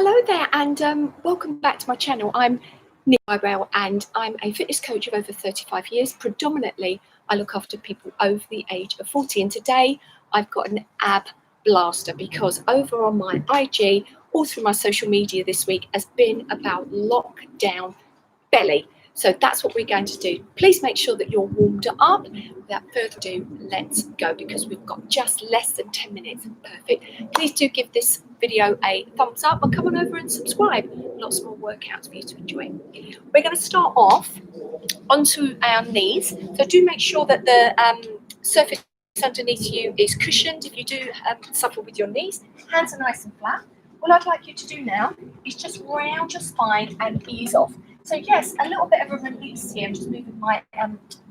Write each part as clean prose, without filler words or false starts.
Hello there, and welcome back to my channel. I'm Nick Eyebrow, and I'm a fitness coach of over 35 years. Predominantly, I look after people over the age of 40, and today I've got an ab blaster because over on my IG, all through my social media this week, has been about lockdown belly. So that's what we're going to do. Please make sure that you're warmed up. Without further ado, let's go because we've got just less than 10 minutes. Perfect. Please do give this video a thumbs up and come on over and subscribe. Lots more workouts for you to enjoy. We're going to start off onto our knees. So do make sure that the surface underneath you is cushioned if you do suffer with your knees. Hands are nice and flat. What I'd like you to do now is just round your spine and ease off. So yes, a little bit of a release here. I'm just moving my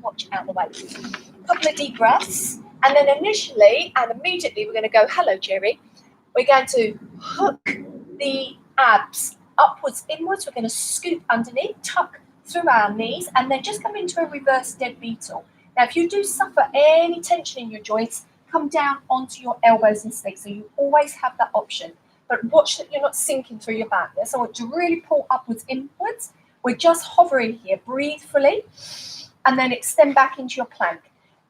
watch out of the way. A couple of deep breaths. And then initially and immediately we're going to go, hello, Jerry. We're going to hook the abs upwards, inwards. We're going to scoop underneath, tuck through our knees, and then just come into a reverse dead beetle. Now, if you do suffer any tension in your joints, come down onto your elbows instead. So you always have that option. But watch that you're not sinking through your back. So I want to really pull upwards, inwards. We're just hovering here. Breathe fully and then extend back into your plank.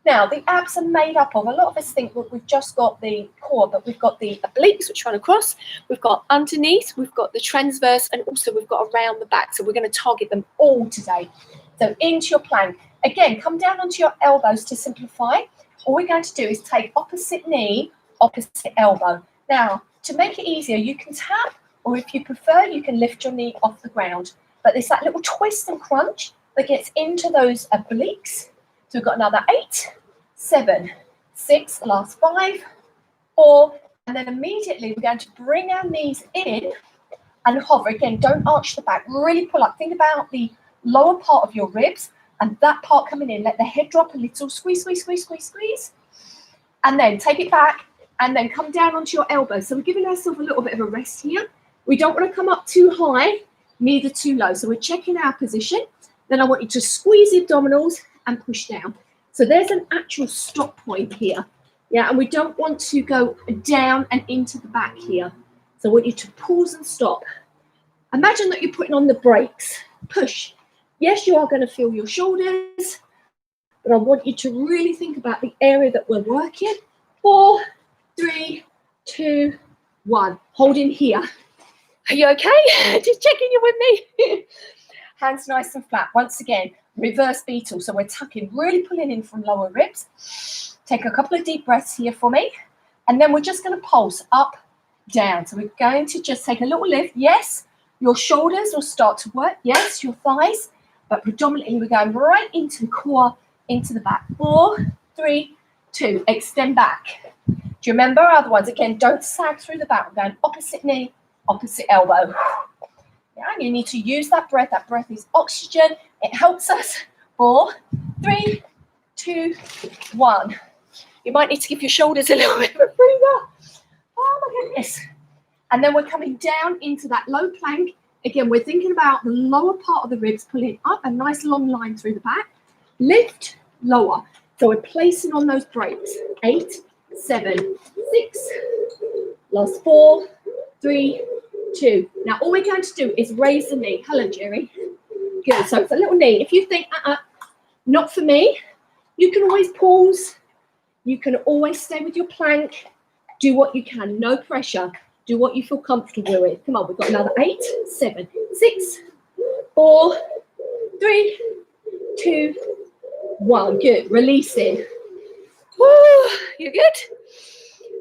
Now, the abs are made up of, a lot of us think we've just got the core, but we've got the obliques, which run across. We've got underneath, we've got the transverse, and also we've got around the back. So we're going to target them all today. So into your plank. Again, come down onto your elbows to simplify. All we're going to do is take opposite knee, opposite elbow. Now, to make it easier, you can tap, or if you prefer, you can lift your knee off the ground. But there's that little twist and crunch that gets into those obliques. So we've got another 8, 7, 6, last 5, 4, and then immediately we're going to bring our knees in and hover. Again, don't arch the back, really pull up. Think about the lower part of your ribs and that part coming in. Let the head drop a little, squeeze, squeeze, squeeze, squeeze, squeeze. And then take it back and then come down onto your elbows. So we're giving ourselves a little bit of a rest here. We don't want to come up too high, neither too low. So we're checking our position. Then I want you to squeeze the abdominals and push down. So there's an actual stop point here. Yeah, and we don't want to go down and into the back here. So I want you to pause and stop. Imagine that you're putting on the brakes. Push. Yes, you are going to feel your shoulders, but I want you to really think about the area that we're working. 4, 3, 2, 1. Hold in here. Are you okay? Just checking you're with me. Hands nice and flat. Once again, reverse beetle. So we're tucking, really pulling in from lower ribs. Take a couple of deep breaths here for me. And then we're just going to pulse up, down. So we're going to just take a little lift. Yes, your shoulders will start to work. Yes, your thighs. But predominantly we're going right into the core, into the back. 4, 3, 2. Extend back. Do you remember our other ones? Again, don't sag through the back. We're going opposite knee, opposite elbow. Yeah, you need to use that breath. That breath is oxygen. It helps us. 4, 3, 2, 1. You might need to give your shoulders a little bit of a breather. Oh my goodness. And then we're coming down into that low plank. Again, we're thinking about the lower part of the ribs, pulling up a nice long line through the back. Lift, lower. So we're placing on those brakes. 8, 7, 6. Last 4, 3, 2. Now, all we're going to do is raise the knee. Hello, Jerry. Good. So it's a little knee. If you think, not for me, you can always pause. You can always stay with your plank. Do what you can. No pressure. Do what you feel comfortable with. Come on, we've got another 8, 7, 6, 4, 3, 2, 1. Good. Releasing. Woo, you good?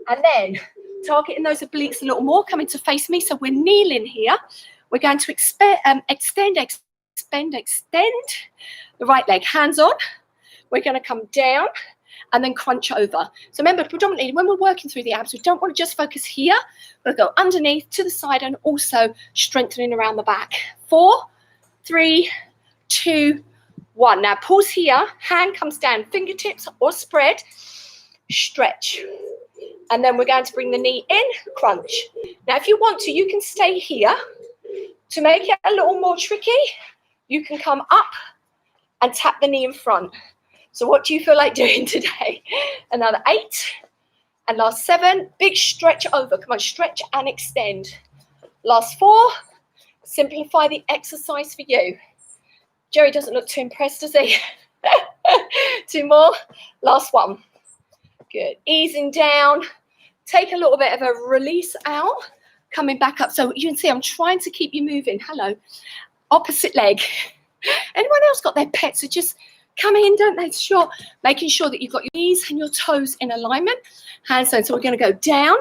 And then targeting those obliques a little more, coming to face me. So we're kneeling here. We're going to extend the right leg. Hands on. We're going to come down and then crunch over. So remember, predominantly when we're working through the abs, we don't want to just focus here. We'll go underneath, to the side, and also strengthening around the back. 4, 3, 2, 1. Now pause here. Hand comes down, fingertips or spread. Stretch. And then we're going to bring the knee in, crunch. Now, if you want to, you can stay here. To make it a little more tricky, you can come up and tap the knee in front. So what do you feel like doing today? Another 8. And last 7. Big stretch over. Come on, stretch and extend. Last 4. Simplify the exercise for you. Jerry doesn't look too impressed, does he? 2 more. Last 1. Good. Easing down. Take a little bit of a release out. Coming back up. So you can see I'm trying to keep you moving. Hello. Opposite leg. Anyone else got their pets who just come in, don't they? Sure. Making sure that you've got your knees and your toes in alignment. Hands down. So we're going to go down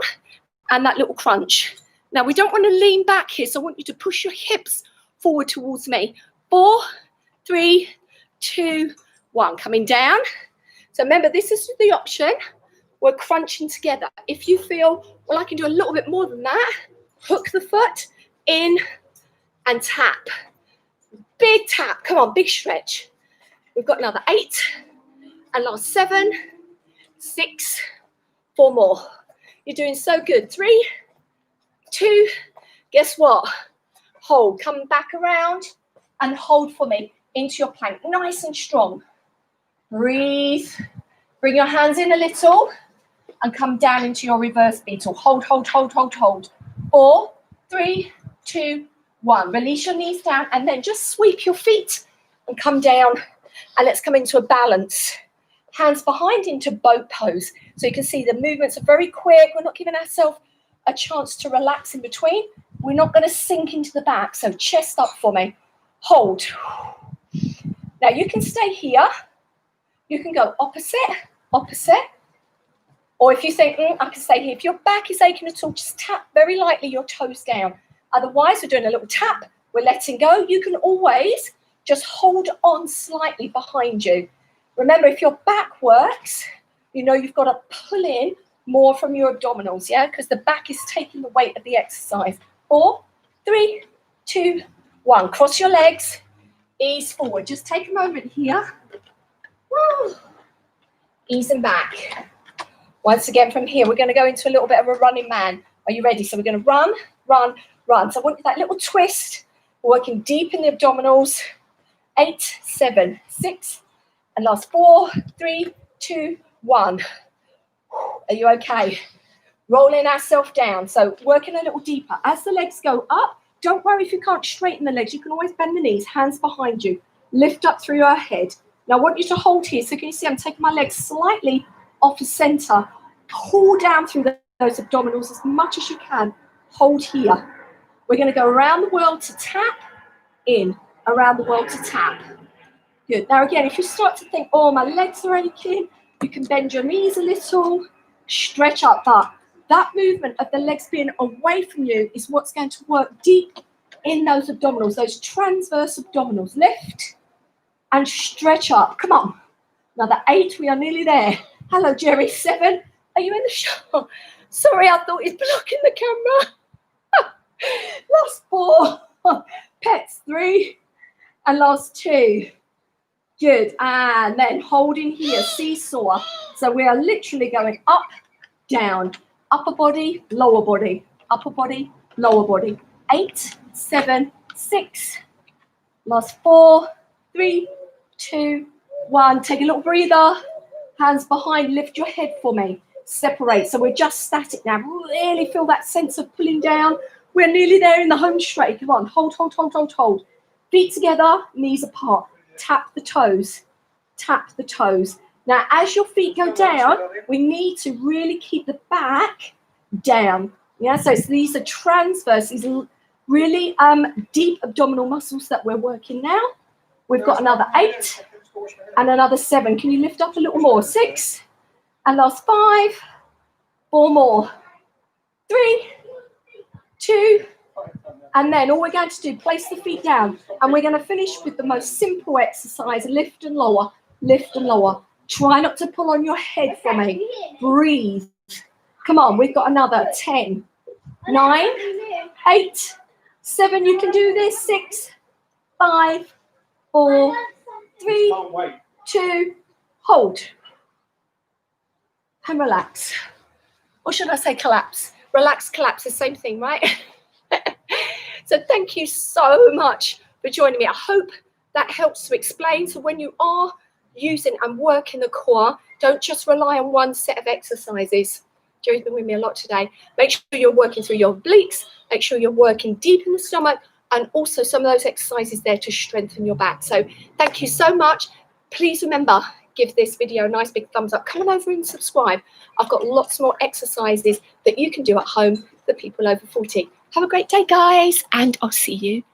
and that little crunch. Now, we don't want to lean back here, so I want you to push your hips forward towards me. 4, 3, 2, 1. Coming down. So remember, this is the option. We're crunching together. If you feel, well, I can do a little bit more than that, hook the foot in and tap. Big tap. Come on, big stretch. We've got another 8. And last 7, 6, 4 more. You're doing so good. 3, 2, guess what? Hold. Come back around and hold for me into your plank. Nice and strong. Breathe. Bring your hands in a little and come down into your reverse beetle. Hold, hold, hold, hold, hold. 4, 3, 2, 1. Release your knees down and then just sweep your feet and come down. And let's come into a balance. Hands behind into boat pose. So you can see the movements are very quick. We're not giving ourselves a chance to relax in between. We're not going to sink into the back. So chest up for me. Hold. Now you can stay here. You can go opposite, opposite. Or if you think, I can stay here. If your back is aching at all, just tap very lightly your toes down. Otherwise, we're doing a little tap. We're letting go. You can always just hold on slightly behind you. Remember, if your back works, you know you've got to pull in more from your abdominals, yeah? Because the back is taking the weight of the exercise. 4, 3, 2, 1. Cross your legs. Ease forward. Just take a moment here. Woo. Ease them back. Once again, from here, we're going to go into a little bit of a running man. Are you ready? So we're going to run, run, run. So I want that little twist. We're working deep in the abdominals. 8, 7, 6, and last 4, 3, 2, 1. Are you okay? Rolling ourselves down. So working a little deeper. As the legs go up, don't worry if you can't straighten the legs. You can always bend the knees, hands behind you. Lift up through your head. Now I want you to hold here. So can you see I'm taking my legs slightly off the center. Pull down through those abdominals as much as you can. Hold here. We're going to go around the world to tap in. Around the world to tap. Good. Now again, if you start to think, oh, my legs are aching, you can bend your knees a little, stretch up. But that movement of the legs being away from you is what's going to work deep in those abdominals, those transverse abdominals. Lift and stretch up. Come on. Another 8. We are nearly there. Hello, Jerry. 7. Are you in the shot? Sorry, I thought he's blocking the camera. Last 4. Pets. 3. And last 2. Good. And then holding here, seesaw. So we are literally going up, down, upper body, lower body, upper body, lower body. 8, 7, 6. Last 4, 3, 2, 1. Take a little breather. Hands behind. Lift your head for me. Separate. So we're just static now. Really feel that sense of pulling down. We're nearly there in the home straight. Come on. Hold, hold, hold, hold, hold. Feet together, knees apart. Tap the toes. Tap the toes. Now, as your feet go down, we need to really keep the back down. Yeah, so these are transverse. These are really deep abdominal muscles that we're working now. We've got another 8 and another 7. Can you lift up a little more? 6 and last 5. 4 more. 3, 2, and then all we're going to do, place the feet down, and we're going to finish with the most simple exercise, lift and lower, lift and lower. Try not to pull on your head for me. Breathe. Come on, we've got another 10, 9, 8, 7. You can do this. 6, 5, 4, 3, 2, hold. And relax. Or should I say collapse? Relax, collapse, the same thing, right? So thank you so much for joining me. I hope that helps to explain. So when you are using and working the core, don't just rely on one set of exercises. Jerry's been with me a lot today. Make sure you're working through your obliques. Make sure you're working deep in the stomach, and also some of those exercises there to strengthen your back. So thank you so much. Please remember, give this video a nice big thumbs up. Come on over and subscribe. I've got lots more exercises that you can do at home for people over 40. Have a great day, guys, and I'll see you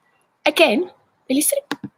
again really soon.